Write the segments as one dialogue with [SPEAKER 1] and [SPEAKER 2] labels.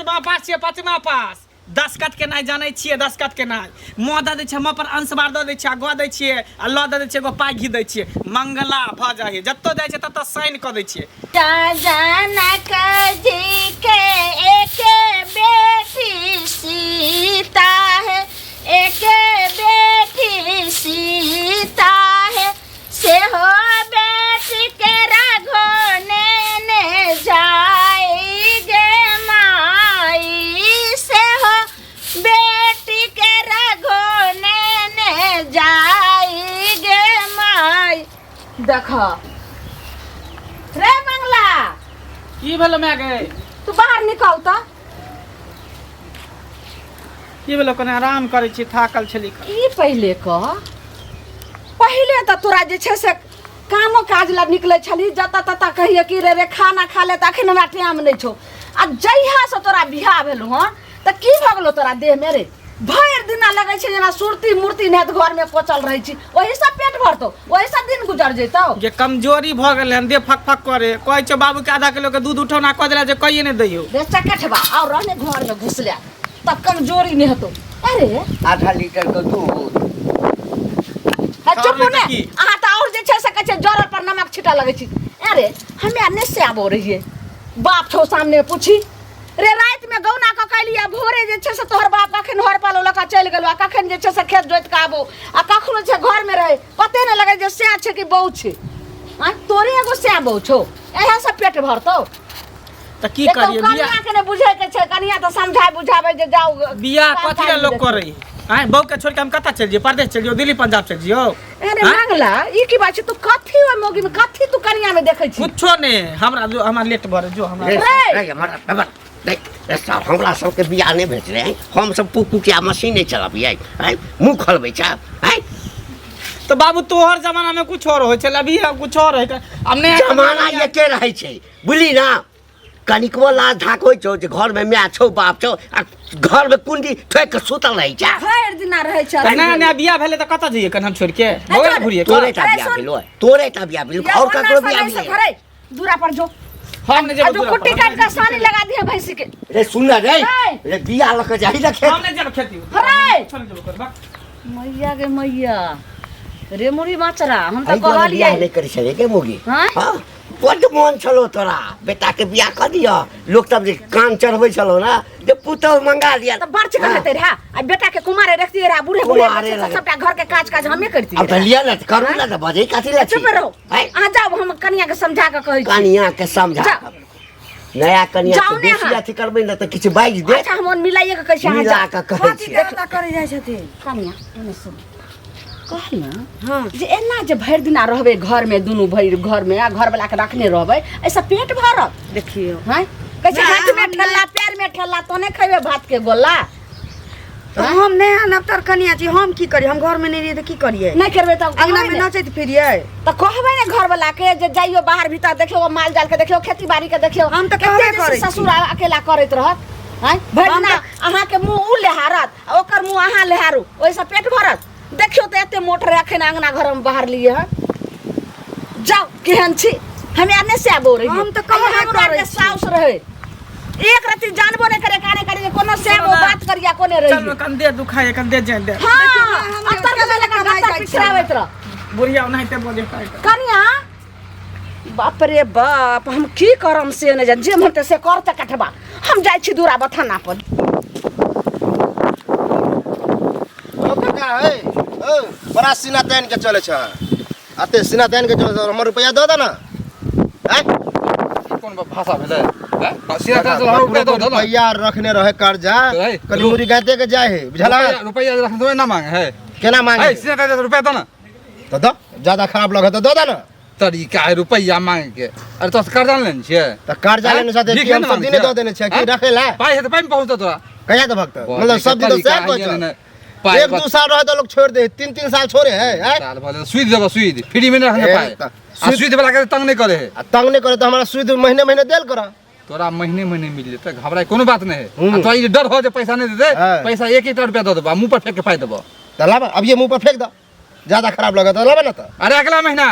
[SPEAKER 1] पाँचवा पास छियै, पाँचवा पास। 10 कट के नहीं जाने छियै, 10 कट के नहीं। मुँह दे दै छियै, हम अपन अंशवार दे दै छियै, ग दै छियै, आ ल दे दै छियै, एगो पाइ घी दै छियै। मंगला भ जाइ जत्तो जाइ छै तत्तो साइन क दै छियै।
[SPEAKER 2] जनक जी के एक बेटी सीता है, एक बेटी सीता है, से हो बेटी के रघोने ने जाई गे माई, से हो बेटी के रघोने ने जाई गे माई। देखो रे मंगला,
[SPEAKER 1] की भेलो मैं गए?
[SPEAKER 2] तू बाहर निकल तो।
[SPEAKER 1] की भेलो? कने आराम करै छी, थाकल छली।
[SPEAKER 2] ई पहले कह, पहले तो तोरा जे छै से कामो काज ला निकले छली, जता तता कहिए कि रे खाना खा ले, तखन हमरा टाइम नहीं छो। आ जहिया से तोरा बियाह भेलो हन त की भ गेलो तोरा देह में रे? भर दिना लगे छै जेना सुरती मूर्ति नेत घर में कोचल रहे छी, ओही से पेट भरतो, ओही से दिन गुजर जैतो।
[SPEAKER 1] जे कमजोरी भ गेल हन, दे फक फक करे। कहै छै बाबू के आधा किलो के दूध उठौना क देला जे कहिए नहीं दैयो।
[SPEAKER 2] रे चकठबा और रहने घर में घुस ले, तब कमजोरी नहीं हतो। अरे
[SPEAKER 3] आधा लीटर के दूध
[SPEAKER 2] चुप ने, अहाँ त और जे छै से कहै छै जरल पर नमक छिटा लगे छी। अरे हमे आने से आबो रहिए, बाप छौ सामने पूछी रे, रात में गौना क कैलिया, भोरे जे छै से तोहर बाप कखन हर पालो लका चल गेलो, आ कखन जे छै से खेत जोत के आबो, आ कखनो छै घर में रहे, पते न लगे जे से छै कि बहु छै। आ तोरे एगो से बहु छौ, एहे से पेट भरतो।
[SPEAKER 1] त की करिए?
[SPEAKER 2] कनिया के ने बुझे के छै, कनिया त समझाय बुझाबै जे जाओ
[SPEAKER 1] बियाह कथि ला लोग करे? आय बहू के छोड़ के हम कता चल जियो? परदेश चल जियो, दिल्ली पंजाब चल जियो?
[SPEAKER 2] अरे मंगला, ई की बात छै? तू कथि ओ मोगी में कथि तू कनिया में देखै छी?
[SPEAKER 1] कुछो ने, हमरा जो हमरा लेट भरे जो हमरा।
[SPEAKER 3] रे हमारा देख सब हमरा सबके बियाह नहीं भेज रहे हैं, हम सब पुकु के मशीन नहीं चलाबिए हैं, मुंह खोलबै छ हैं।
[SPEAKER 1] तो बाबू तोहर जमाना में कुछ और होय छल, अभी कुछ और है। हमने
[SPEAKER 3] जमाना ये के रहे छै बुझली ना? कनिकबो लाज ढाक छौ जे घर में माय छौ बाप छौ, आ घर में कुंडी ठोक के सुतल रही छ।
[SPEAKER 2] भर दिना रहै छ।
[SPEAKER 1] ना ना बियाह भेले त कता जइए कन हम छोड़ के? बगल घुरिए
[SPEAKER 3] तोरे ता बियाह भेलो, तोरे ता बियाह भेलो, और ककरो बियाह भेलो?
[SPEAKER 2] दूरा पर जो,
[SPEAKER 1] हम ने
[SPEAKER 2] जो
[SPEAKER 1] जब
[SPEAKER 2] कुट्टी काट के सानी लगा दिया भैंसी के।
[SPEAKER 3] रे सुन रे, रे बियाह लक जाई ना खेत।
[SPEAKER 1] हम ने जब खेती
[SPEAKER 2] अरे
[SPEAKER 1] छोड़ जब कर बा।
[SPEAKER 2] मैया गे मैया, रे मुरी माचरा, हम
[SPEAKER 3] आई
[SPEAKER 2] त
[SPEAKER 3] बियाह
[SPEAKER 2] कहलिए
[SPEAKER 3] नहीं करी छले के मोगी।
[SPEAKER 2] हां
[SPEAKER 3] हां बड मन छलो तोरा बेटा के बियाह कर दिया। लोग तब जे कान चढ़बै छलो ना, जे पुतौ मंगा दिया
[SPEAKER 2] त बड़ चिकन हेते रे। आ बेटा के कुमारे रखती रे, बूढ़े बूढ़े
[SPEAKER 3] कुमारे लगे।
[SPEAKER 2] सबटा घर के काज हमें करती
[SPEAKER 3] अब लिया ना करू ना, त बजे काथी ला छी।
[SPEAKER 2] चुप रहो, आ जाओ, हम कनिया के समझा के कहै छी।
[SPEAKER 3] कनिया के समझा, नया कनिया
[SPEAKER 2] जाओ
[SPEAKER 3] के
[SPEAKER 2] ने
[SPEAKER 3] बेसी
[SPEAKER 2] हाँ।
[SPEAKER 3] अथी करबै ना त किछ बाइज दे।
[SPEAKER 2] अच्छा हम मिलाइए के कहै छी।
[SPEAKER 3] मिला के कहै छी।
[SPEAKER 2] देखला करे जाय छथिन कनिया, एने सुन कहलिया हां जे एना जे भर दिना रहबे घर में, दुनु भर घर में, आ घर वाला के रखने रहबे, ऐसा पेट भरत। देखियो हां कहै छै हाथ में ठल्ला, पैर में ठल्ला, तो ने खइबे भात के गोला।
[SPEAKER 4] तो हम नहीं आनब तर कनिया जी, हम की करी? हम घर में नहीं रहिए तो की करिए?
[SPEAKER 2] नहीं करबे त
[SPEAKER 4] अंगना में नचैत फिरिए
[SPEAKER 2] त कहबे ने घर वाला के जे जाइयो बाहर भीतर, देखियो माल जाल के, देखियो खेती बाड़ी के, देखियो
[SPEAKER 4] हम त कहबे करै छी।
[SPEAKER 2] ससुर अकेला करैत रहत हैं। भरना अहाँ के मुंह उ लेहारत, ओकर मुंह अहाँ लेहारू, ओइसे पेट भरत। देखियो त एते मोटर रखे ना अंगना घर में बाहर लिए है। जाओ केहन छी, हमें आने से आबो रही।
[SPEAKER 4] हम त कहबे करै छी।
[SPEAKER 2] साउस रहे, एक रति जानबो नहीं करे, काने करे कोनो से वो बात करिया कोने रही।
[SPEAKER 1] चल कंधे दुखाए, कंधे जान दे।
[SPEAKER 2] हां अंतर के लगा गत्ता पिछरावत रह।
[SPEAKER 1] बुढ़िया नहीं बोले
[SPEAKER 2] कनिया बाप रे बाप, हम की करम से न जे मनते से करते कटबा। हम जाय छी दूरा बथाना पर।
[SPEAKER 5] ओ बेटा है, ओ बड़ा सीना तान के चले छ, आते सीना तान के चले, हमर रुपया दे दे ना। हैं
[SPEAKER 6] कौन भाषा भेले? हैं सीना तान से रुपया दो ना।
[SPEAKER 5] रुपया रखने रहे कर्जा, कली मुरी गाते के जाए है, बुझला?
[SPEAKER 6] रुपया रखने तो ना मांगे है।
[SPEAKER 5] केना मांगे?
[SPEAKER 6] है सीना तान से रुपया दो ना।
[SPEAKER 5] तो दो, ज्यादा खराब लगे तो दे दे ना।
[SPEAKER 6] तरीका है रुपया मांगे के। अरे तो कर्जा लेन छिए
[SPEAKER 5] त कर्जा लेने साथे हम सब दिन दे देने छ कि रखेला?
[SPEAKER 6] पाई है तो पाई में पहुंचत तोरा।
[SPEAKER 5] कहिया तो भक्त मतलब सब दिन तो से कोच। एक दो साल रहे तो लोग छोड़ दे, 3-3 साल छोड़े है।
[SPEAKER 6] साल भले सुई देबो, सुई फ्री में रखने पाए। आ सुई वाला के तंग नहीं करे है।
[SPEAKER 5] तंग नहीं करे तो हमारा सूद महीने महीने देल करा।
[SPEAKER 6] तोरा महीने महीने मिल जेते, घबराए कोनो बात नहीं है। तो ये डर हो जे पैसा नहीं देते, पैसा 1 रुपया दे देबो, मुंह पर फेंक के पाई देबो।
[SPEAKER 5] त लाबा अब ये मुंह पर फेंक दो, ज्यादा खराब लगे तो लाबा ना। तो
[SPEAKER 6] अरे अगला महीना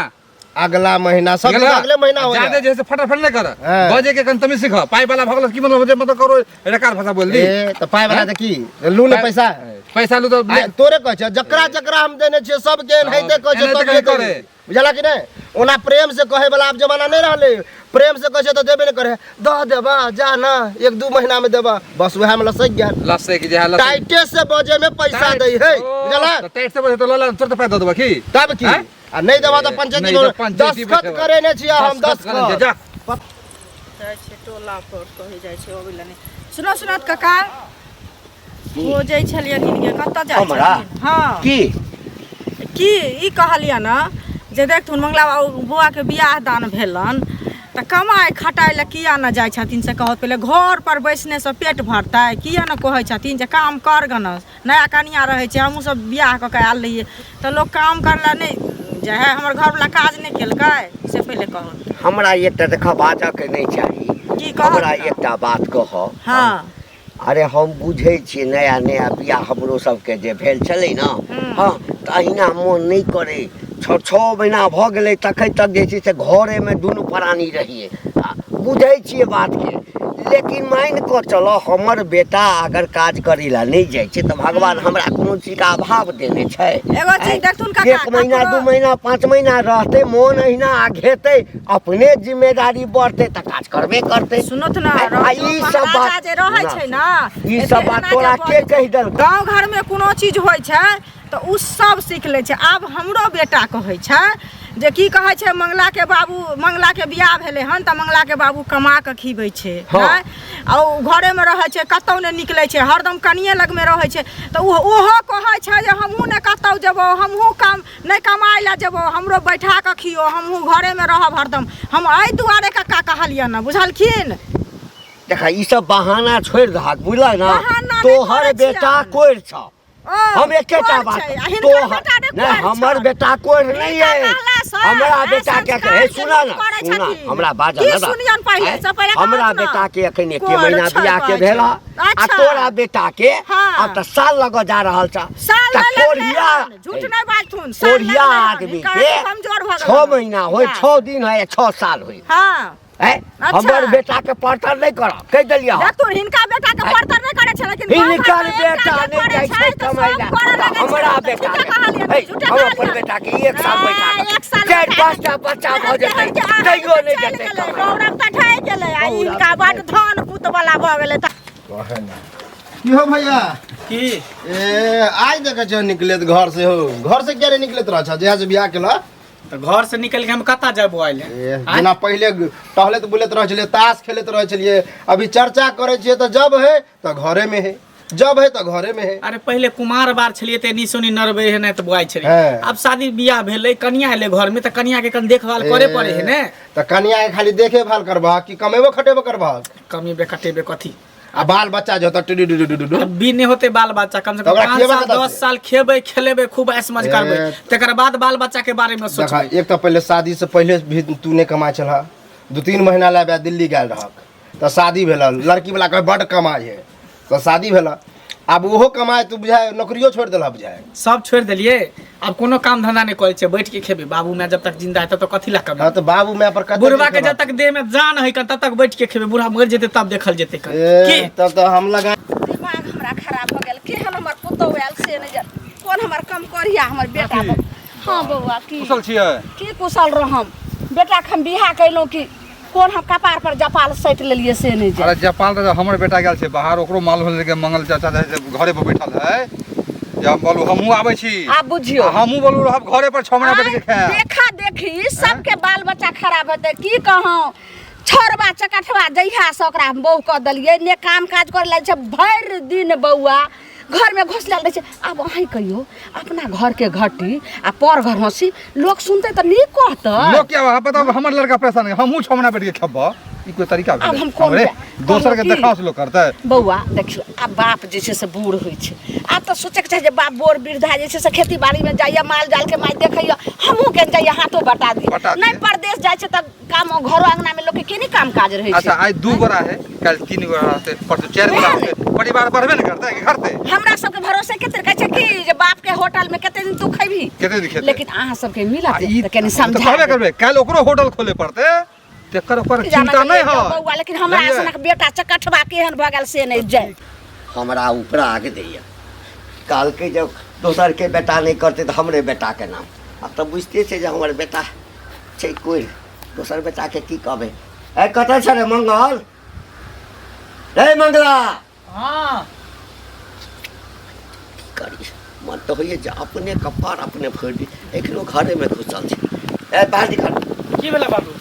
[SPEAKER 5] अगला महीना सब दिन अगले महीना हो
[SPEAKER 6] ज्यादा
[SPEAKER 5] जाए
[SPEAKER 6] जैसे फटाफट नहीं कर
[SPEAKER 5] हाँ।
[SPEAKER 6] बजे के कन तमी सीख पाई वाला भगल की मतलब करो रेकार भाषा बोल दी
[SPEAKER 5] ए तो पाए वाला की लू ने पैसा
[SPEAKER 6] पैसा लू तो
[SPEAKER 5] तोरे कह छ जकरा जकरा हम देने छियै सब के नहीं दे कह छ
[SPEAKER 6] एनाहिते
[SPEAKER 5] तब
[SPEAKER 6] कहीं
[SPEAKER 5] करे
[SPEAKER 6] करे।
[SPEAKER 5] बुझला कि नहीं ओना प्रेम से कहे वाला अब जमाना नहीं रहले प्रेम से कहे तो देबे नहीं करे द देबा जा ना 1-2 महीना में देबा बस वह में लसक गया
[SPEAKER 6] लसे की जे लसे
[SPEAKER 5] टाइटे से बजे में पैसा दे है बुझला
[SPEAKER 6] तो टाइट से बोले तो लला तुरंत पैसा दो की
[SPEAKER 5] तब की
[SPEAKER 6] हैं?
[SPEAKER 5] आ नहीं देबा तो पंचायती
[SPEAKER 6] नहीं तो
[SPEAKER 5] में
[SPEAKER 6] पंचायती
[SPEAKER 5] दस्तखत
[SPEAKER 6] बैठे
[SPEAKER 5] करे ने छियै हम
[SPEAKER 6] करे, जा
[SPEAKER 5] दस्तखत
[SPEAKER 4] जाइ छै टोला पर कहि जाइ छै ओबिला नहि सुनो सुनत काका हो जाइ छलियै नीके कतऽ जाइ
[SPEAKER 3] हमरा?
[SPEAKER 4] छलियै हाँ
[SPEAKER 3] की
[SPEAKER 4] ई कहलियै न जे देखथुन मंगला बौआ के बियाह दान भेलन तऽ कमाइ खटाइ लए किया न जाइ छथिन से कहत पहिले घर पर बैसने से पेट भरतै किया न कहै छथिन जे काम कर गनस नया कनिया रहै छै हमहूँ सब बियाह कऽ के आयल रहियै तऽ लोक काम करला नहि जे है हमर घरवला काज नहि केलकै से पहिले कहत
[SPEAKER 3] हमरा एकटा देखा बाजक नहीं चाहिए
[SPEAKER 4] की कहत
[SPEAKER 3] हमरा एकटा बात कह
[SPEAKER 4] हाँ
[SPEAKER 3] अरे हम बुझे छियै नया नया बियाह हमरो सबके जे भेल छलै न हाँ तऽ अहिना मोन नहीं करे 6 महीना भऽ गेलै तखन तक जे छै से घरे में दुनू प्राणी रहिए बुझे छियै बात के लेकिन मान कऽ चलो हमर बेटा अगर काज करै ला नहीं जाइ छै तऽ भगवान हमरा कोनो चीज का अभाव देने छै
[SPEAKER 4] एगो चीज देखथुन काका
[SPEAKER 3] 1 महीना 2 महीना 5 महीना रहते मोन अहिना घेते अपने जिम्मेदारी बढ़ते तऽ काज करबे करते
[SPEAKER 4] सुनत न
[SPEAKER 3] ई सब बात
[SPEAKER 4] जे रहै छै न
[SPEAKER 3] ई सब बात तोरा के कहि देल
[SPEAKER 4] गाँव घर में कोनो चीज होइ छै तऽ उ सब सीख लै छै आब हमरो बेटा कहै छै जे की कहै छै मंगला के बियाह भेलै हन तऽ मंगला के बाबू कमा के खिबै छै
[SPEAKER 3] हाँ।
[SPEAKER 4] आ घरे में रहै छै कतौ नहि निकलै छै हरदम कनिये लग में रहै छै तऽ ओहो कहै छै जे हमहूँ ने कतौ जेबो हमहूँ काम नहि कमाइ लए जेबो हमरो बैठा कऽ खियो हमहूँ घरे में रहब हरदम हम एहि दुआरे कक्का कहलियै न बुझलखिन
[SPEAKER 3] देखा ई सब बहाना छोड़ दहक बुझल ना
[SPEAKER 4] बहाना नहि
[SPEAKER 3] तोहर
[SPEAKER 4] करै छियै
[SPEAKER 3] बेटा
[SPEAKER 4] हम।
[SPEAKER 3] कोर छ
[SPEAKER 4] ओ,
[SPEAKER 3] हम एकेटा
[SPEAKER 4] कोर
[SPEAKER 3] बात
[SPEAKER 4] छै, आ हिनकर
[SPEAKER 3] तोहर
[SPEAKER 4] बेटा ने
[SPEAKER 3] नहीं
[SPEAKER 4] कोर
[SPEAKER 3] हमर
[SPEAKER 4] छनि।
[SPEAKER 3] बेटा कोर नहीं है
[SPEAKER 4] हिनकर कहला सँ
[SPEAKER 3] हमरा
[SPEAKER 4] आ
[SPEAKER 3] बेटा के
[SPEAKER 4] संस्कार
[SPEAKER 3] हे
[SPEAKER 4] के
[SPEAKER 3] सुना
[SPEAKER 4] लोक करै
[SPEAKER 3] ना सुना
[SPEAKER 4] छथिन।
[SPEAKER 3] हमरा बाजा
[SPEAKER 4] की
[SPEAKER 3] ना
[SPEAKER 4] सुनियन पहिले, से पहिले
[SPEAKER 3] हमरा
[SPEAKER 4] कहत ना।
[SPEAKER 3] बेटा के एखन 1
[SPEAKER 4] कोर
[SPEAKER 3] महीना
[SPEAKER 4] छै
[SPEAKER 3] बियाह के
[SPEAKER 4] कहै
[SPEAKER 3] भेला
[SPEAKER 4] छै।
[SPEAKER 3] आ
[SPEAKER 4] अच्छा।
[SPEAKER 3] तोरा बेटा के
[SPEAKER 4] हाँ।
[SPEAKER 3] अब त साल लग जा रहल छ
[SPEAKER 4] साल
[SPEAKER 3] त
[SPEAKER 4] लग
[SPEAKER 3] कोरिया
[SPEAKER 4] झूठ नहीं बाजथुन साल
[SPEAKER 3] कोरिया
[SPEAKER 4] लग
[SPEAKER 3] आदमी
[SPEAKER 4] हिनकर
[SPEAKER 3] के
[SPEAKER 4] कमजोर भऽ
[SPEAKER 3] 6 महीना होय 6 दिन होय 6 साल होय
[SPEAKER 4] हाँ
[SPEAKER 3] है
[SPEAKER 4] अच्छा।
[SPEAKER 3] हमर बेटा के पढ़तर नहीं कर कह देलिया
[SPEAKER 4] देखथुन हिनका बेटा के पढ़तर नहीं करे छै लेकिन
[SPEAKER 3] हिनकर बेटा नहीं जाइ छै कमाइ ला हमरा बेटा के हम अपन बेटा के 1 साल बैठा 4-5 टा बच्चा भऽ जेतै तैयो नहीं जेतै
[SPEAKER 4] गौरव त ठै गेलै आ हिनका बड धन पुत वाला भऽ गेलै त
[SPEAKER 5] की हो भैया
[SPEAKER 1] की
[SPEAKER 5] ए आज देखे छ निकलत घर से हो घर से क्या रे निकलत रह छ जहाँ से बियाह केला
[SPEAKER 1] तो घर से निकल के हम कता जाबो आइले
[SPEAKER 5] जेना पहले टहलत बुलत रह छलिए ताश खेलत रह छलिए अभी चर्चा करे छिए तो जब है तो घरे में है जब है तो घरे में है
[SPEAKER 1] अरे पहले कुमार बार छलिए ते निसोनी नरबे है ने तो बुआई छलिए
[SPEAKER 5] हाँ।
[SPEAKER 1] अब शादी बियाह भेलै कनिया एले घर में तो कनिया के कन देखभाल करे पड़े है ने
[SPEAKER 5] तो कनिया के खाली देखे भाल करबा कि कमेबो खटेबो करबा
[SPEAKER 1] कमी बे कटेबे कथी
[SPEAKER 5] आ बाल बच्चा जो त
[SPEAKER 1] अब भी नहीं होते बाल बच्चा कम से कम
[SPEAKER 5] ओकरा
[SPEAKER 1] 5
[SPEAKER 5] खियेबे
[SPEAKER 1] साल
[SPEAKER 5] कतऽ
[SPEAKER 1] 10
[SPEAKER 5] से?
[SPEAKER 1] साल खेबे खेलेबे खूब ऐशमौज करबे तकर बाद बाल बच्चा के बारे में
[SPEAKER 5] देखा
[SPEAKER 1] सोचबे
[SPEAKER 5] एक तो पहले शादी से पहले भी तू ने कमाए छला 2-3 महीना लाबे दिल्ली गेल रहक तो शादी भेल लड़की वाला कहे बड कमाई है तो शादी भेल अब ओहो कमाए तू बुझाए नौकरियो छोड़ देला बुझाए
[SPEAKER 1] सब छोड़ दिलिए अब कोनो काम धंधा नहीं करे छे बैठ के खेबे बाबू मैं जब तक जिंदा है तब तो कथी ला कमी
[SPEAKER 5] हाँ तो बाबू मैं पर कते
[SPEAKER 1] बुढ़वा के
[SPEAKER 5] देखेला?
[SPEAKER 1] जब तक देह में जान है तब तक बैठ के खेबे बूढ़ा मर जेते तब देखल जेते
[SPEAKER 5] ए,
[SPEAKER 1] की
[SPEAKER 5] तब तो हम लगा
[SPEAKER 2] दिमाग हमरा खराब हो गेल केहन हमर पुतौ आयल से नहि जान कोन हमर कम करिया हमर बेटा हाँ बौआ की
[SPEAKER 6] कुशल छियै
[SPEAKER 2] की कुशल रहम बेटा के हम बियाह कैलहुँ कि कोन हम कपार पर जपाल सैट लेलिए से नहि जान
[SPEAKER 6] अरे जापान तो हमर बेटा गेल छै बाहर ओकरो मालूम भेल के मंगल चाचा जे घरे पर बैठल है जब बोलू हमहू आबै छी
[SPEAKER 2] आब बुझियो
[SPEAKER 6] हमहू बोलू रहब घरे पर 6 महीना बैठ के खाए
[SPEAKER 2] देखा देखी सबके बाल बच्चा खराब हेतै की कहूँ छोड़बा चकठवा जहिया से ओकरा हम बहू कऽ देलियै ने काम काज करे लागै छै भरि दिन बौआ घर में घोसला रहै छै आब अहीं कहियो अपना घर के घटी आ पर घर हंसी लोग सुनते तऽ नीक कहतै
[SPEAKER 6] लोग क्या बताओ हमर लड़का परेशान है हमहू 6 महीना बैठ के खेब ई कोई तरीका
[SPEAKER 2] अब हम
[SPEAKER 6] भेलै
[SPEAKER 2] कोन
[SPEAKER 6] हमरे
[SPEAKER 2] बे-
[SPEAKER 6] दोसर के
[SPEAKER 2] कहलहुँ
[SPEAKER 6] देखाव से लोग करतै
[SPEAKER 2] बौआ देखियो आब बाप जे छै से बूढ़ होइ छै आब तऽ सोचैके छै जे बाप बोर वृद्धा जे छै से खेती बाड़ीमे जाइए माल जाल के माइ देखैया हमहूँ के जाइए हाथो बटा दी
[SPEAKER 6] बटा दियै।
[SPEAKER 2] नहीं परदेश जाइ छै तऽ काम घरो अंगना में लोग के केनी काम काज रहै
[SPEAKER 6] अच्छा
[SPEAKER 2] छै
[SPEAKER 6] आज 2 गोरा है कल 3 गोरा रहते परसों 4 गोरा होते परिवार बढ़बे न करतै कि घटतै
[SPEAKER 2] हमरा सबके भरोसे कते कहै छै कि जे बाप के होटल में कते दिन तू खैबी
[SPEAKER 6] कते दिखेतै
[SPEAKER 2] लेकिन अहाँ सबके मिलत
[SPEAKER 6] ई
[SPEAKER 2] तऽ कनी
[SPEAKER 6] तो
[SPEAKER 2] समझा
[SPEAKER 6] कहबे करबे कल ओकरो होटल खोले पड़तै तेकर ऊपर चिंता नहीं हो
[SPEAKER 2] बौआ लेकिन हमरा सनक बेटा चकठबा केहन भऽ गेल से नहीं जाय
[SPEAKER 3] हमरा ऊपर आगे दैया काल के जब दोसर के बेटा नहीं करते तो हमरे बेटा के नाम अब तो बुझते छे जे हमर बेटा छै कोई दोसर बेटा के की कहबे ए कतऽ छ रे मंगल रे मंगला
[SPEAKER 1] हाँ
[SPEAKER 3] करी मन तो होइए जे अपने कपार अपने फोड़ दी एखनो घरे में घुसल छै ए बाहर निकल
[SPEAKER 1] की भेला बाबू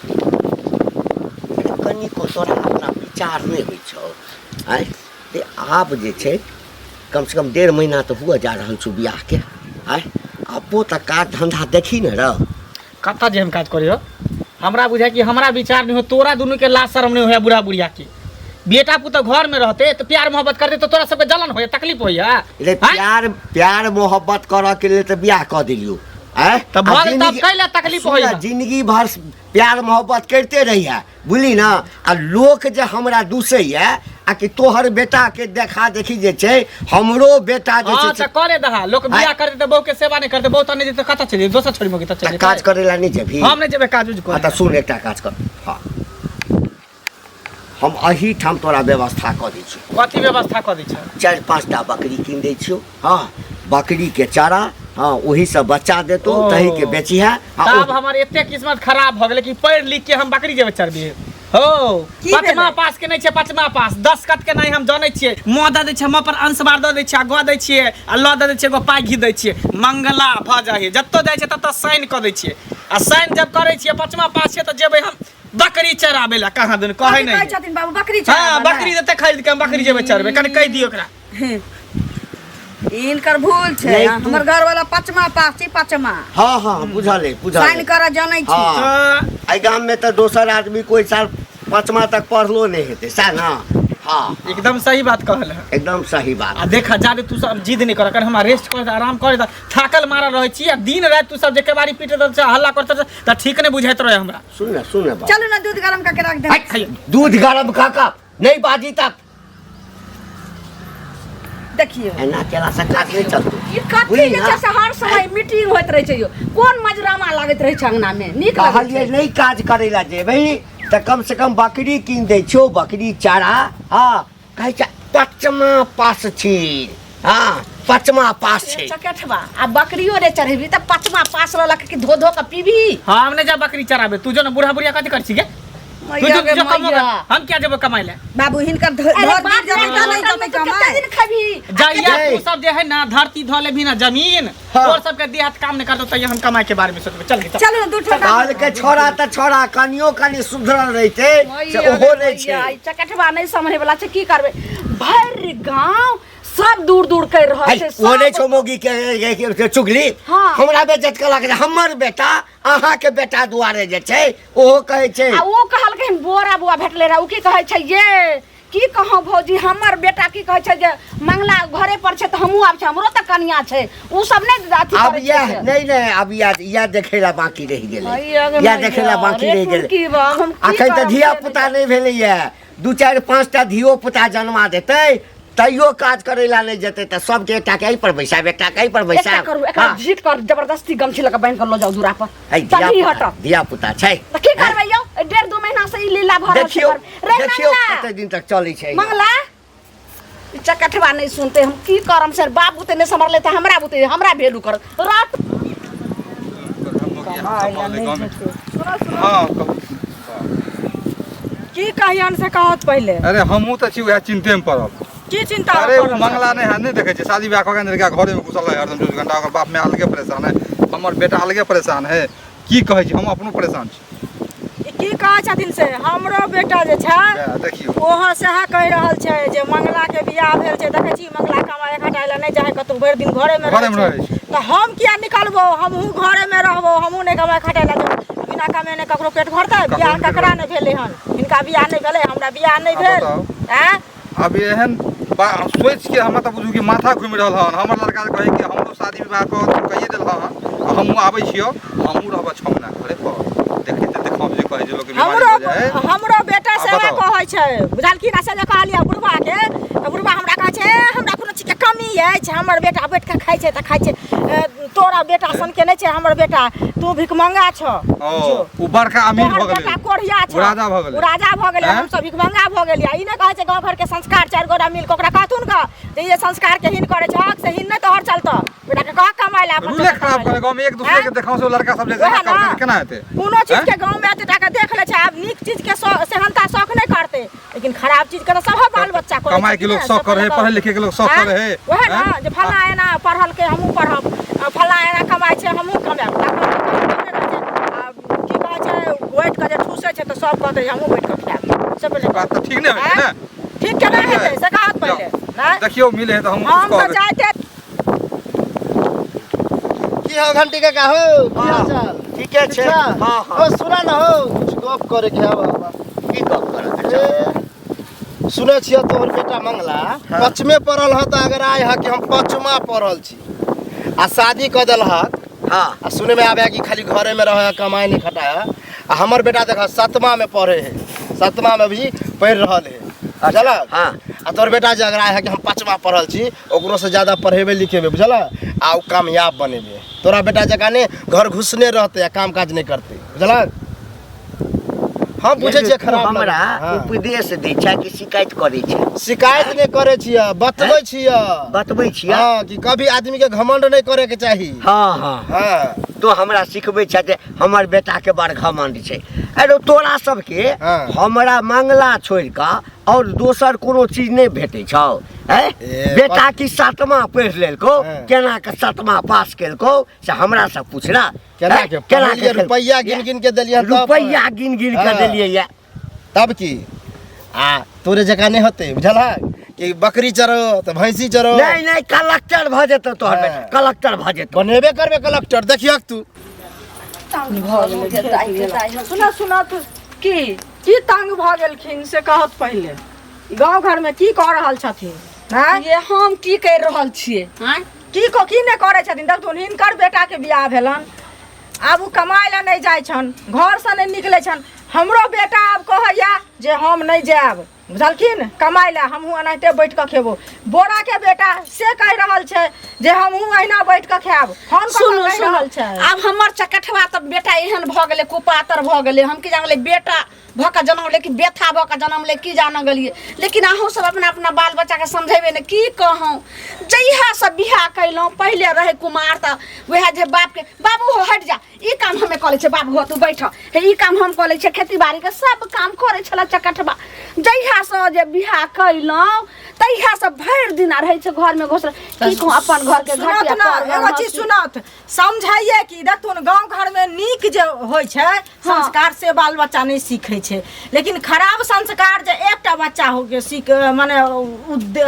[SPEAKER 3] कनी को तोरा अपना विचार नहीं होइ छौ आय ते आब जे छै कम से कम 1.5 महीना तो हुआ जा रहल छौ बियाह के आय अपो तक काज धंधा देखी न रह
[SPEAKER 1] कत्ता जे हम काज करियो हमरा बुझाय कि हमरा विचार नहीं हो तोरा दोनों के लाज शर्म नहीं होया बुढ़ा बुढ़िया के बेटा पुतो घर में रहते तो प्यार मोहब्बत करते तो तोरा सबके जलन होया तकलीफ होया
[SPEAKER 3] रे प्यार मोहब्बत करऽ के लिए तो बियाह कऽ दिलियो आय
[SPEAKER 1] तब भऽ तब कैला तकलीफ
[SPEAKER 3] सुन
[SPEAKER 1] होया
[SPEAKER 3] न, जिंदगी भर प्यार मोहब्बत करते रहिए बुझली ना आ लोक जे हमरा दूसैया आ कि तोहर बेटा के देखा देखी जे छै हमरो बेटा जे
[SPEAKER 1] हां
[SPEAKER 3] छै
[SPEAKER 1] त करे दहा लोग बियाह करते तो बहू के सेवा नहीं करते बहू तो नहीं तो कता चली दोसर छोड़ी मगे त
[SPEAKER 3] त
[SPEAKER 1] चली
[SPEAKER 3] काज करे ला नहीं जेबी
[SPEAKER 1] हम नहीं जेबे काज उज
[SPEAKER 3] हाँ
[SPEAKER 1] करे
[SPEAKER 3] तो सुन एकटा काज कर हाँ हम अही ठाम तोरा व्यवस्था कऽ दै छियौ
[SPEAKER 1] कथी व्यवस्था क दै छ
[SPEAKER 3] 4-5 टा बकरी कीन दै छियौ हाँ बकरी के चारा हाँ वही सब बच्चा देतो
[SPEAKER 1] ओ।
[SPEAKER 3] तही के बेची है
[SPEAKER 1] तब हमर एते किस्मत खराब भ गेलै कि पढ़ लिख के हम बकरी जेबे चरबी हो
[SPEAKER 4] की
[SPEAKER 1] पचमा
[SPEAKER 4] भेलै?
[SPEAKER 1] पास के नहीं छै पचमा पास 10 कट के नहीं हम जानै छियै मुँह दऽ दै छियै हम अपन अंशबार दऽ दै छियै गऽ दै छियै आ लऽ दऽ दै छियै एगो पाइ घी दै छियै मंगला भऽ जाइ है जत्तो जाइ छै तत्तो साइन कऽ दै छियै आ साइन जब करै छियै पचमा पास छै तऽ जेबै हम बकरी चराबे ला कहाँ दिन कहै
[SPEAKER 4] कहै
[SPEAKER 1] नहीं
[SPEAKER 4] छथिन बाबू बकरी
[SPEAKER 1] हाँ
[SPEAKER 4] चराबऽ
[SPEAKER 1] बकरी देते खरीद के हम बकरी जेबे चरबे कनि कहि दियौ ओकरा
[SPEAKER 4] इनकर भूल छै
[SPEAKER 3] नहीं, तू-
[SPEAKER 4] हमर घर वाला पचमा पास छी पचमा
[SPEAKER 3] हाँ हाँ बुझल है बुझल
[SPEAKER 4] साइन
[SPEAKER 3] है
[SPEAKER 4] कर जानै छी
[SPEAKER 3] हाँ।
[SPEAKER 1] तऽ
[SPEAKER 3] एहि गाम में तो दोसर आदमी कोई साल 5मा तक पढ़लो नहीं हेते सह ना हाँ
[SPEAKER 1] एकदम सही बात कहल है
[SPEAKER 3] एकदम सही बात
[SPEAKER 1] आ देखा जादे तू सब जिद नहीं कर कर हम रेस्ट कर आराम कर थाकल मारा रहे छी आ दिन रात तू सब जेके बारी पीटे दल हल्ला करते त ठीक नहीं बुझाइत रहे हमरा
[SPEAKER 3] सुन ना बात
[SPEAKER 4] चलू ना दूध गरम करके रख दे
[SPEAKER 1] खाइए
[SPEAKER 3] दूध गरम काका नहीं बाजी तक
[SPEAKER 4] देखिए
[SPEAKER 3] एना केला से काज नहीं चलतो
[SPEAKER 2] ई कथी
[SPEAKER 3] बुझली
[SPEAKER 2] जे
[SPEAKER 3] ना?
[SPEAKER 2] छै से हर समय मीटिंग होइत रहै छै यो कोन मजरामा लागैत रहै छै अंगना में नीक लागै
[SPEAKER 3] कहलिए
[SPEAKER 2] छै
[SPEAKER 3] नहीं काज करे ला जेबै तो कम से कम बकरी कीन दे छो बकरी चारा हाँ कहे छै 5मा पास छी हाँ 5मा पास छै
[SPEAKER 2] चकेठवा आ बकरियो रे चढ़ेबी त पचमा पास रहलक कि धो धो के पीबी
[SPEAKER 1] हम नहीं जा बकरी चराबे तू जो ना बुढ़ा बुढ़िया कथी कर छी गे तू
[SPEAKER 2] मैया
[SPEAKER 1] जो
[SPEAKER 2] गे
[SPEAKER 1] जो कमो
[SPEAKER 2] मैया।
[SPEAKER 1] हम क्या जेबो कमाई ले
[SPEAKER 4] बाबू हिनकर
[SPEAKER 2] अरे
[SPEAKER 4] धर
[SPEAKER 2] बाप रे
[SPEAKER 4] जमीन नहीं
[SPEAKER 2] होटल में
[SPEAKER 4] कतै
[SPEAKER 2] तू कितना
[SPEAKER 4] कमाए
[SPEAKER 2] दिन खबी
[SPEAKER 1] जाइया
[SPEAKER 3] ए।
[SPEAKER 1] तू सब जे है ना धरती धो ले भी ना जमीन
[SPEAKER 3] हाँ।
[SPEAKER 1] और सबके देहात काम नहीं करतो त हम कमाई के बारे में सोचबे चल चल
[SPEAKER 4] चलू ना दूध ठंडा
[SPEAKER 3] काल के छोरा त छोरा कनियो कनि सुधरल रहिते से ओहो नहीं छै
[SPEAKER 2] चकेठवा नहीं समझे वाला छै की करबे भर गांव सब दूर दूर कर रहल छै
[SPEAKER 3] वो नहीं
[SPEAKER 2] सब-
[SPEAKER 3] छो मोगी के चुगली
[SPEAKER 2] हाँ।
[SPEAKER 3] हमरा बेइज्जत कलक जे हमर बेटा अहाँ के बेटा दुआरे जे छै ओहो कहै छै
[SPEAKER 2] आ वो कहलकै बोरा बुआ भेटले रहा उ की कहै छै ये की कहूँ भौजी हमर बेटा की कहै छै जे मंगला घरे पर छै तऽ हमहूँ आब छै हमरो तऽ कनिया छै उ सब नहीं अथी
[SPEAKER 3] अब
[SPEAKER 2] करै
[SPEAKER 3] यह
[SPEAKER 2] छै
[SPEAKER 3] नहीं अब यह देखे ला बाकी रह गेलै
[SPEAKER 2] मैया गे
[SPEAKER 3] यह देखे ला
[SPEAKER 2] मैया,
[SPEAKER 3] बाकी
[SPEAKER 2] रे
[SPEAKER 3] रह गेलै
[SPEAKER 2] टुनकी बा, हम की
[SPEAKER 3] अखन तऽ
[SPEAKER 2] करब
[SPEAKER 3] धिया
[SPEAKER 2] से
[SPEAKER 3] पुता नहीं भेलैए 2-4-5टा धियो पुता जन्मा देतै तैयो काज करे ला नहीं जेतै तऽ सबके एकटा के एहि पर बैसाब एकटा के एहि पर
[SPEAKER 2] एकटा
[SPEAKER 3] बैसाब
[SPEAKER 2] करू एकरा
[SPEAKER 3] हाँ।
[SPEAKER 2] झीट कर जबरदस्ती गमछी लगा बांध कर लो जाओ दूरा पर
[SPEAKER 3] है
[SPEAKER 2] तभी हट
[SPEAKER 3] धिया पुता छै
[SPEAKER 2] त की करबै यौ 1.5-2 महीना से ई लीला भर रहल छै
[SPEAKER 3] देखियो
[SPEAKER 2] घर। रे
[SPEAKER 3] देखियो
[SPEAKER 2] मंगला,
[SPEAKER 3] कते दिन तक चलै छै
[SPEAKER 2] मंगला ई चकठवा नहीं सुनते हम की करम सर बाप बुते नहीं समरले त हमरा बुते हमरा भेलू कर रात
[SPEAKER 6] हाँ
[SPEAKER 4] की कहियन से कहत पहले
[SPEAKER 6] अरे हमहूँ तऽ छी वएह चिंते में पड़ल
[SPEAKER 4] की चिंता
[SPEAKER 6] अरे वो
[SPEAKER 4] करब?
[SPEAKER 6] मंगला नहीं है नहीं देखे छै शादी ब्याह कऽ के घरे में घुसल है हरदम 24 घंटा ओकर बाप में अलगे परेशान है हमर बेटा अलगे परेशान है की कहै छी हम अपनो परेशान छी
[SPEAKER 4] ई की कहै छथिन से हमरो बेटा जे छै
[SPEAKER 6] वएह देखियौ
[SPEAKER 4] ओहो सएह कहि रहल छै जे मंगला के बियाह भेल छै देखै छी मंगला कमाए खटाइ लए नहीं जाए कतौ भरि दिन घरे में
[SPEAKER 6] घरे में
[SPEAKER 4] रहै
[SPEAKER 6] रहै
[SPEAKER 4] छै तऽ हम किया निकलबो हमहूँ घरे में रहबो हमहूँ नहीं कमाए खटाइ लए जेबो गौना का मैंने ककरो पेट भरता है?
[SPEAKER 6] ककरो
[SPEAKER 4] बियाह
[SPEAKER 6] पेट
[SPEAKER 4] ककरा नहीं भेले हन? इनका बियाह नहीं भेले, हमरा बियाह नहीं भेल। हैं?
[SPEAKER 6] अब एहन सोच के हम तऽ बुझू कि माथा घुमि रहल हन। हमर लड़का कहे कि हमरो शादी विवाह कहिए देल हन, हमहूँ आबै छियौ, हमहूँ रहब छमना घरे पर देखैत देखब जे कहै जे लोक
[SPEAKER 4] हमरो बेटा से वह कहै छै, बुझलखिन? आ से जे कहलियै बुढ़वा के, तऽ बुढ़वा हमरा कहै छै हमरा कोनो चीज के कमी अछि, हमर बेटा बैठ के खाइ छै तऽ खाइ छै, तोरा बेटा सन के नहीं छै हमर बेटा, तू भिखमंगा छ।
[SPEAKER 6] ओ बड़का अमीर भ गेलै,
[SPEAKER 4] बेटा कोढ़िया छ,
[SPEAKER 6] राजा भ गेलै,
[SPEAKER 4] राजा भ गेलै, हम सब भिखमंगा भ गेलियै। ई नै कहै छै गांव घर के संस्कार चार गोरा मिल के ओकरा कहथुन का जे ये संस्कार के हिन करे छ, हक से हिन नै तोहर चलतो। बेटा के कह कमाइ ला अपन
[SPEAKER 6] रूले खराब करे गांव में, एक दूसरे के देखाव से लड़का सब ले करते केना हेतै?
[SPEAKER 4] कोनो चीज के गांव में एते टाका देख ले छै, आब नीक चीज के सेहनता शौक नै करते, लेकिन खराब चीज के सब बाल बच्चा करे।
[SPEAKER 6] कमाई के लोग शौक करे, पढ़े लिखे के लोग शौक करे है।
[SPEAKER 4] ओहे ना जे फल्ला एना पढ़ल के हमहू पढ़ब, फल्ला एना कमाइ छै हमहू कमाब। की कहै छै बैठ के जे ठूसे छै तऽ सब कहतै हमहू बैठ के खाएब। सब
[SPEAKER 6] बात तऽ ठीक नै होइ छै ना?
[SPEAKER 4] ठीक के नै हेतै से कहत पहिले नै।
[SPEAKER 6] देखियो मिले है तो हम
[SPEAKER 4] तो जाते
[SPEAKER 5] की हो घंटी के का हो? की हाल चाल?
[SPEAKER 3] ठीके छै। हां
[SPEAKER 5] ओ सुना न हो, कुछ गप करे के है बाबा।
[SPEAKER 3] की गप करत?
[SPEAKER 5] सुने छियै तोहर बेटा मंगला पचमे पढ़ल ह त अगर आय ह कि हम पचमा पढ़ल छी आ शादी क देल ह।
[SPEAKER 3] हां
[SPEAKER 5] आ सुने में आवे कि खाली घरे में रहे, कमाई नहीं खटाया। आ हमर बेटा देख 7वां में पढ़े है, 7वां में भी पढ़ रहल है। बुझल?
[SPEAKER 3] हां
[SPEAKER 5] आ तोहर बेटा जे अगर आय है कि हम 5वां पढ़ल छी, ओकरो से ज्यादा पढ़ेबे लिखेबे, बुझल? आ उ कामयाब बनेबे। तोरा बेटा जका ने घर घुसने रहते, काम काज नहीं करते, बुझल? हम बुझे छियै खराब
[SPEAKER 3] हमरा
[SPEAKER 5] हाँ।
[SPEAKER 3] उपदेश दै छै कि शिकायत करै छै?
[SPEAKER 5] शिकायत नहीं करे छियै, बतबै छियै।
[SPEAKER 3] बतबै छियै?
[SPEAKER 5] हाँ कि कभी आदमी के घमंड नहीं करे के चाही।
[SPEAKER 3] हाँ हाँ
[SPEAKER 5] हाँ
[SPEAKER 3] तो हमरा सिखबै छै जे हमर बेटा के बड़ घमंड छै। अरे तोरा सबके
[SPEAKER 5] हाँ।
[SPEAKER 3] हमरा मंगला छोड़ कऽ और दोसर कोनो चीज नहीं भेटै छौ? बेटा की 7वां पढ़ि लेलको,
[SPEAKER 5] हाँ।
[SPEAKER 3] केना के 7वां पास केलको से हमरा से पूछना।
[SPEAKER 5] केना के पढ़लियै, रुपैया गिन गिन के देलियै,
[SPEAKER 3] रुपैया गिन गिन के
[SPEAKER 5] हाँ।
[SPEAKER 3] देलियै ये।
[SPEAKER 5] तब की आ तोरे जका नहीं होते, बुझल है? कि बकरी चरो तो भैंसी चरो।
[SPEAKER 3] नहीं नहीं कलेक्टर भ जेतौ तोहर
[SPEAKER 5] हाँ।
[SPEAKER 3] बेटा, कलेक्टर भ जेतौ।
[SPEAKER 5] बनेबे करबे कलेक्टर, देखियक तू।
[SPEAKER 4] सुना सुना तू की तंग भ गेलखिन से कहत पहिले। गांव घर में की कह रहल छथिन? हैं?
[SPEAKER 2] ये हम की कर रहल छियै? हैं?
[SPEAKER 4] की नहीं करे छथिन? देखथुन हिनकर बेटा के बियाह भेलन, आब उ कमाए ला नहीं जाय छन, घर से नहीं निकले छन। हमरो बेटा आब कहैया जे हम नहीं जाब, बुझलखिन? कमाए ला हमहूँ एनाहिते बैठ के खेबो। बोरा के बेटा से कह रहल छै जे हमहूँ अहिना बैठ के खाएब। हम
[SPEAKER 2] सुनो
[SPEAKER 4] कह रहल छै
[SPEAKER 2] आब हमर चकठवा तऽ बेटा एहन भ गेलै, कुपातर भ गेलै। हम की जानले बेटा भ के जनम ले कि बेथा भ के जनम ले, की जान गेलिए। लेकिन अहूँ सब अपना अपना बाल बच्चा के समझेबे ने, की कहूँ? जहिया सब बियाह कैलहुँ, पहिले रहे कुमार तऽ वएह जे बाप के बाबू हो हट जा, ई काम हमे कऽ लै छै, बाबू हो तू बैठ, हे ई काम हम कऽ लै छै, खेती बाड़ी के सब काम करे छला चकठवा। जहिया से जे बियाह कैलहुँ तहिया से भरि दिन रहै छै घर में घुसल। की कहूँ अपन घर के
[SPEAKER 4] सुनत
[SPEAKER 2] घटिया
[SPEAKER 4] ना,
[SPEAKER 2] कर
[SPEAKER 4] एगो चीज सुनत समझाइए कि देखथुन गांव घर में नीक जे होइ छै संस्कार से बाल बच्चा नहीं सीखे छै, लेकिन खराब संस्कार जे एकटा बच्चा हो के सीख माने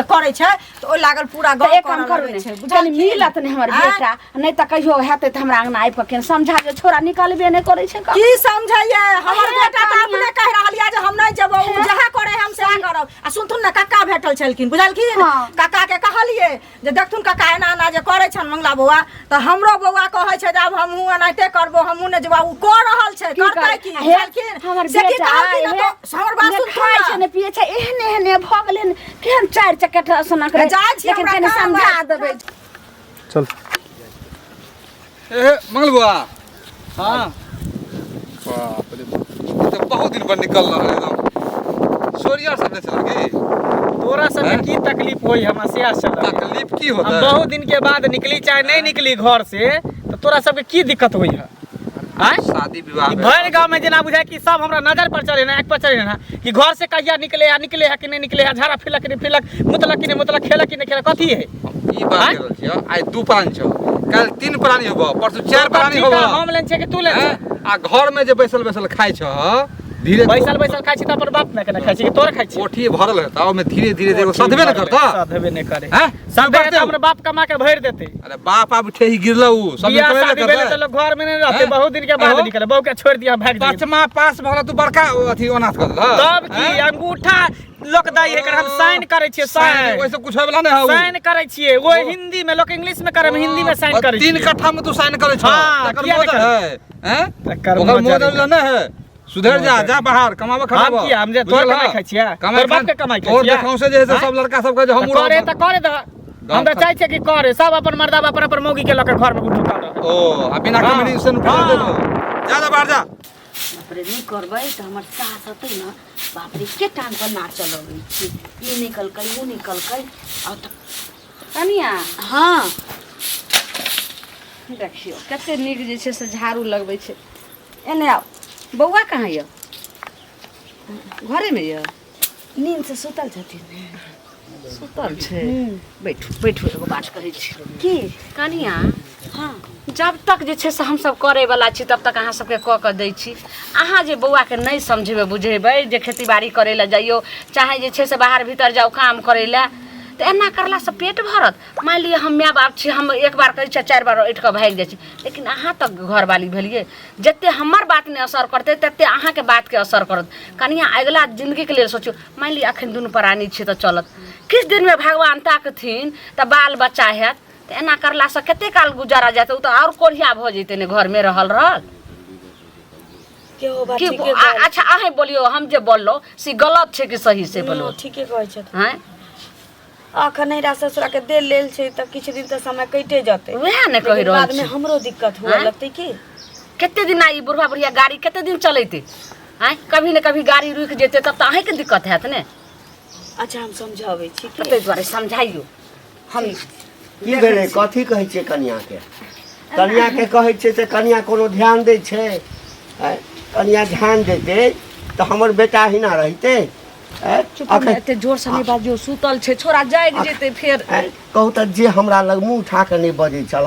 [SPEAKER 4] करे छै तो ओ लागल पूरा गांव
[SPEAKER 2] एक काम करू ने, कनी मिलत ने हमर बेटा, नहीं तो कहियो हेतै त हमरा अंगना आबि के समझा जे छोरा निकलबे नहीं करे छै।
[SPEAKER 4] की समझाइए? हमर बेटा तो अपने कह रहल या जे हम नहीं जेबो, उ जहाँ करे हम से करब। आ सुनथुन ना काका भेटल छलखिन, बुझलखिन?
[SPEAKER 2] हाँ।
[SPEAKER 4] काका के कहलिए जे देखथुन काका एना एना जे करे छन मंगला बौआ, तो हमरो बौआ कहै छै जे अब हमहूँ एनाहिते करबो, हमहूँ ने जेबो। उ कह रहल छै, करतै की? बुझलखिन?
[SPEAKER 2] हमर
[SPEAKER 4] से की
[SPEAKER 2] बेटा
[SPEAKER 4] कहलखिन तो हमर बात सुन
[SPEAKER 2] खाइ छै ने पिए छै, एहने एहने भ गेलै ने, केहन चारि चक्कर सना करे।
[SPEAKER 4] जाइ छी,
[SPEAKER 2] लेकिन
[SPEAKER 4] हमरा
[SPEAKER 2] कनी
[SPEAKER 4] काम
[SPEAKER 2] समझा
[SPEAKER 4] है।
[SPEAKER 2] देबै।
[SPEAKER 6] चल ए मंगल बुआ।
[SPEAKER 1] हाँ
[SPEAKER 6] बाप रे बाप, तो बहुत दिन पर निकल रहा है एकदम। सोरिया सब चल गई।
[SPEAKER 1] तोरा सबके की तकलीफ होई? हमरा से चल
[SPEAKER 6] तकलीफ की होता
[SPEAKER 1] हम
[SPEAKER 6] है?
[SPEAKER 1] बहुत दिन के बाद निकली चाहे नहीं निकली घर से, तो तोरा सबके की दिक्कत होई है? आय
[SPEAKER 6] शादी विवाह
[SPEAKER 1] ई
[SPEAKER 6] में
[SPEAKER 1] भर गांव में जना बुझाय कि सब हमरा नजर पर चढ़े ना, एक पर चढ़े ना कि घर से कहिया निकले है कि नहीं निकले है, झाड़ा फिरलक कि नहीं फिरलक, मुतलक कि नहीं मुतलक, खेलक कि नहीं खेलक, कथी है?
[SPEAKER 6] ई बात
[SPEAKER 1] आँय?
[SPEAKER 6] कर रहल छियो। आइ 2 प्राणी छौ, काल 3 प्राणी होबो, परसू 4 प्राणी
[SPEAKER 1] ठीक
[SPEAKER 6] होबो।
[SPEAKER 1] है, हम लेन छै कि तू लेन छै?
[SPEAKER 6] आ घर में जे बैसल बैसल खाइ छौ धीरे
[SPEAKER 1] बैसल बैसल खाइ छी त अपन बाप में केना खाइ छी कि तोरा खाइ छी
[SPEAKER 6] कोठी भरल है ताव में धीरे धीरे देखो सधबे न करता
[SPEAKER 1] सधबे नहीं करे
[SPEAKER 6] हैं
[SPEAKER 1] सब हमर बाप कमा के भर देते
[SPEAKER 6] अरे बाप आप ठेही गिरलो उ सब
[SPEAKER 1] बियाह
[SPEAKER 6] करे
[SPEAKER 1] शादी भेले त लोग घर में नहीं रहते बहुत दिन के बाद निकले बहू के छोड़ दिया भाग गए
[SPEAKER 6] पांचमा पास भला तू बड़का अथी अनाथ कर देला
[SPEAKER 1] तब की अंगूठा लोक दाई एकर हम साइन करे छियै साइन
[SPEAKER 6] वैसे कुछ होय वाला नहीं हो
[SPEAKER 1] साइन करे छियै वो हिंदी में लोग इंग्लिश में करे हिंदी में साइन करे
[SPEAKER 6] 3 कट्ठा में तू साइन करे छ
[SPEAKER 1] हाँ,
[SPEAKER 6] तकर
[SPEAKER 1] किया
[SPEAKER 6] मॉडल
[SPEAKER 1] नहीं
[SPEAKER 6] है हैं
[SPEAKER 1] तकर
[SPEAKER 6] ओकर
[SPEAKER 1] मॉडल
[SPEAKER 6] मॉडल न है सुधर जा बाहर कमावा खराब
[SPEAKER 1] हम किया हम जे तोर कमाई खाइ छियै तोर बाप के कमाई खाइ
[SPEAKER 6] और
[SPEAKER 1] छियै
[SPEAKER 6] देखौ से जे है सब लड़का सब कहे जे हम
[SPEAKER 1] करे त करे द हम त चाहि छियै कि करे सब अपन मर्दा अपन अपन मौगी के लके घर में ढुका रहे
[SPEAKER 6] ओ आ बिना कम्युनिकेशन कर देलो जा बाहर जा
[SPEAKER 2] बाप रे नहीं करबै त हमर सास हतै न बाप रे के टाइम पर नाच चलबै छी ई निकल कई वो निकल कई आ त कनिया हाँ देखियो कते नीक जे छै से झाड़ू लगबै छै एने आउ बौआ कहाँ य घरे में य नींद से सुतल छथिन सुतल छै बैठू बैठू एगो बात कहै छी की कनिया हाँ जब तक जे छै से हमसब करे वाला छी तब तक अहाँ सबके कऽ के दै छी अहाँ जे बौआ के नहीं समझेबै बुझेबै जे खेती बाड़ी करे ला जाइयो चाहे जे छै से बाहर भीतर जाओ काम करे ला तो एना करला से पेट भरत मान लिअ हम माय बाप छी हम एक बार कहै छी 4 बार उठ के भाग जाइ छी लेकिन अहाँ तक घरवाली भेलिए जते हमर बात ने असर करते तते अहाँ के बात के असर करत कनिया अगला जिंदगी के लेल सोचियो मान लिअ अखन दुनू प्राणी छी तो चलत किस दिन में भगवान ताकथिन त बाल बच्चा हैत तो एना करला से कते काल गुजारा जाते तो और कोढ़िया भ जैते ने घर में रहल अच्छा अहे बोलियो हम जे बोललो से गलत छै कि सही से बोलो
[SPEAKER 4] ठीके कहै छै
[SPEAKER 2] हैं
[SPEAKER 4] अखन नैरा ससुरा के दे लेल छै त किछ दिन त समय कटे जते
[SPEAKER 2] वएह ने कहि रहल
[SPEAKER 4] बाद में
[SPEAKER 2] छी
[SPEAKER 4] हमरो दिक्कत हुआ लगते की
[SPEAKER 2] कते दिन आई बुढ़वा बुढ़िया गाड़ी कते दिन चलैते हैं कभी न कभी गाड़ी रुक जेते तब त अहे के दिक्कत हैत ने
[SPEAKER 4] अच्छा हम समझाबै छी
[SPEAKER 2] कते द्वारे समझाइयो हम
[SPEAKER 3] की भेलै कथी कहै छियै कनिया के कहै छियै से कनिया कोनो ध्यान दै छै कनिया ध्यान देतै तऽ हमर बेटा हिना रहितै
[SPEAKER 2] एते जोर से नहीं बाजियो सुतल छै छोरा जाग जेते फिर
[SPEAKER 3] कहू तऽ जे हमरा लग मुँह उठा के नहीं बजै छल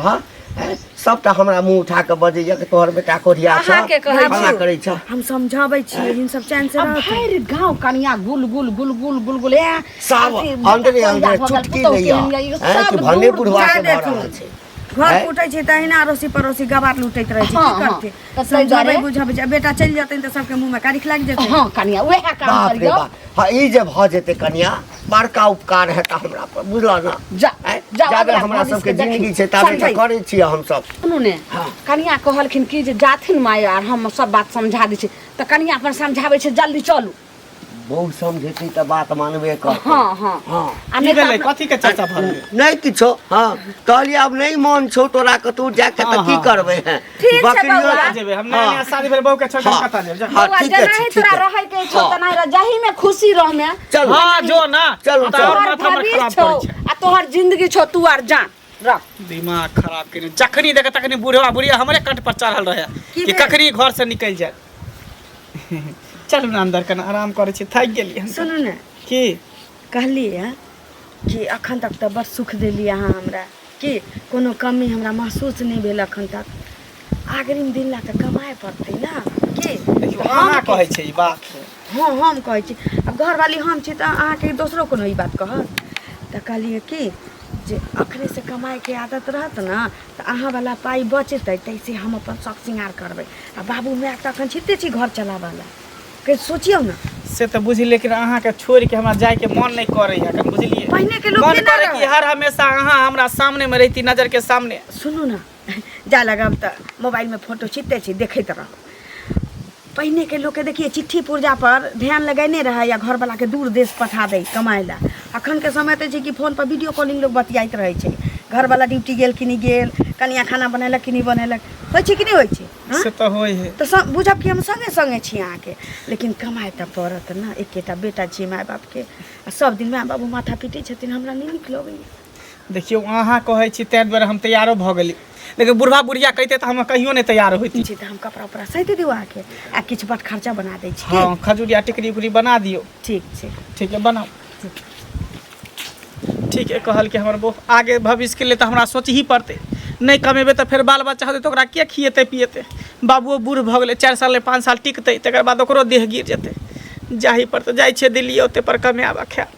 [SPEAKER 3] सबटा हमरा मुँह उठा के बजैया कि तोहर बेटा कोढ़िया छ
[SPEAKER 2] अहाँ के कहै
[SPEAKER 3] फला करै छ
[SPEAKER 4] हम समझाबै छी लेकिन सब चैन से रहत
[SPEAKER 2] भैर गांव कनिया गुल गुल गुल गुल गुल गुल ए
[SPEAKER 3] सब अंदरे अंदरे चुटकी लैया कि भने बुढ़वा के भऽ रहल छै
[SPEAKER 4] घर कुटै छै तहिना अड़ोसी पड़ोसी गवार लुटैत रहै छै की करते समझाबै बुझाबै छै बेटा चलि जेतै त सबके मुंह में कारिख लाग जेतै
[SPEAKER 2] हां कनिया वएह काम
[SPEAKER 3] बाप रे
[SPEAKER 2] करियो
[SPEAKER 3] बाप हाँ ई जे भऽ जेतै कनिया बड़का उपकार है तऽ हमरा पर बुझल ना जाबे हमरा सबके जिंदगी छै ताबे तऽ करै छियै हम सब
[SPEAKER 2] सुनू ने कनिया कहलखिन कि जे जाथिन माय आर हम सब बात समझा दै छी त कनिया अपन समझाबै छै जल्दी चलू
[SPEAKER 3] बहुत समझेती तऽ बात मानबे कर
[SPEAKER 2] हां हां
[SPEAKER 3] हाँ
[SPEAKER 2] आ
[SPEAKER 1] की
[SPEAKER 2] नहीं
[SPEAKER 1] भेलै कथी के चर्चा भऽ गेलै
[SPEAKER 3] नहीं किछो हाँ कहलिए अब नहीं मन छौ तोरा कतौ जाके तऽ की करबै हैं
[SPEAKER 2] ठीक छै बौआ।
[SPEAKER 1] कतऽ जेबै हम नया शादी भेल बहू के छोड़ के
[SPEAKER 3] हाँ।
[SPEAKER 1] कतऽ जेबै जा।
[SPEAKER 3] हाँ,
[SPEAKER 2] बौआ
[SPEAKER 3] ठीक है,
[SPEAKER 2] जनाहि
[SPEAKER 3] ठीक
[SPEAKER 2] तोरा
[SPEAKER 3] है।
[SPEAKER 2] रहै के छौ
[SPEAKER 3] हाँ।
[SPEAKER 2] तनाहि जाहि में खुशी रहमे
[SPEAKER 3] चल
[SPEAKER 1] हाँ जो ना
[SPEAKER 3] चलू,
[SPEAKER 1] तऽ और
[SPEAKER 2] तोहर
[SPEAKER 1] माथा हमर
[SPEAKER 2] भविष्य
[SPEAKER 1] खराब
[SPEAKER 2] छौ
[SPEAKER 1] करै छै
[SPEAKER 2] आ तोहर जिंदगी छौ तू आर जान रख
[SPEAKER 1] दिमाग खराब करी जखनी देखे तखनी बुढ़वा बुढ़िया हमरे कंठ पर चढ़ल रहे कि कखनी घर से निकल जाए चलू ना अंदर कना आराम करे छी थक गेली हम
[SPEAKER 4] सुनू ने
[SPEAKER 1] की
[SPEAKER 4] कहलिए कि अखन तक तो बड़ सुख देली अहाँ हमरा कि कोनो कमी हमरा महसूस नहीं भेल अखन तक आगरिम दिन ला तऽ कमाए पड़तै ना कि
[SPEAKER 1] देखियो अहाँ कहै छै ई बात
[SPEAKER 4] हाँ हम कहै छी अब घरवाली हम छी तऽ अहाँके दोसरो कोनो ई बात कहत तऽ कहलिए कि जे अखने से कमाए के आदत रहत ना तऽ अहाँ वाला पाई बचतै तैसे हम अपन शौक श्रृंगार करबै आ बाबू माय तऽ अखन छिते छी घर चलाबैला के सोचियौ ना
[SPEAKER 1] से तो बुझी लेकिन अहाँ के छोड़ के हमरा जाए के मन नहीं करे है कन बुझलिए
[SPEAKER 4] पहिने के लोग
[SPEAKER 1] मन
[SPEAKER 4] केना
[SPEAKER 1] करे कि
[SPEAKER 4] रहै?
[SPEAKER 1] हर हमेशा अहाँ हमरा सामने में रहती नजर के सामने
[SPEAKER 4] सुनू ना जा लगब तऽ मोबाइल में फोटो छिटते छी देखैत रह पहिने के लोग के देखिए चिट्ठी पुर्जा पर ध्यान लगेने रहे या घर वाला के दूर देश पठा दे कमाए ला अखन के समय तो छै कि फोन पर वीडियो कॉलिंग लोग बतियाइत रहे छै घर वाला ड्यूटी गेल कि नहीं गेल कनिया खाना बनेलक कि नहीं बनेलक होइ छै कि नहीं होइ छै हाँ?
[SPEAKER 1] से तो होय है
[SPEAKER 4] तो बुझब कि हम संगे संगे छी अहाँ के लेकिन कमाए तऽ पड़त ना एकेटा बेटा छी माय बाप के आ सब दिन माय बाबू माथा पीटे छथिन हमरा नहीं नीक लगैया
[SPEAKER 1] देखियो अहाँ कहै छी तै दुआरे हम तैयारो भऽ गेली लेकिन बुढ़वा बुढ़िया कहते तऽ हम कहियो नहीं तैयार होती
[SPEAKER 4] छी तऽ हम कपड़ा उपड़ा सहित दियो अहाँके आ किछु बट खर्चा बना दै छी
[SPEAKER 1] हाँ खजूरिया टिकरी उकरी बना दियो
[SPEAKER 4] ठीक छै
[SPEAKER 1] ठीक है बनाओ ठीक है कहल कि हमर बहू आगे भविष्य के लिए तो हमरा सोच ही पड़ते नहीं कमेबे तो फिर बाल बच्चा होते तो ओकरा के खिएते पिएते बाबुओ बूढ़ भऽ गेलै 4 साल 5 साल टिकतै तकर बाद ओकरो देह गिर जेतै जाही पर तऽ जाइ छै दिल्ली ओते पर कमाबा खाए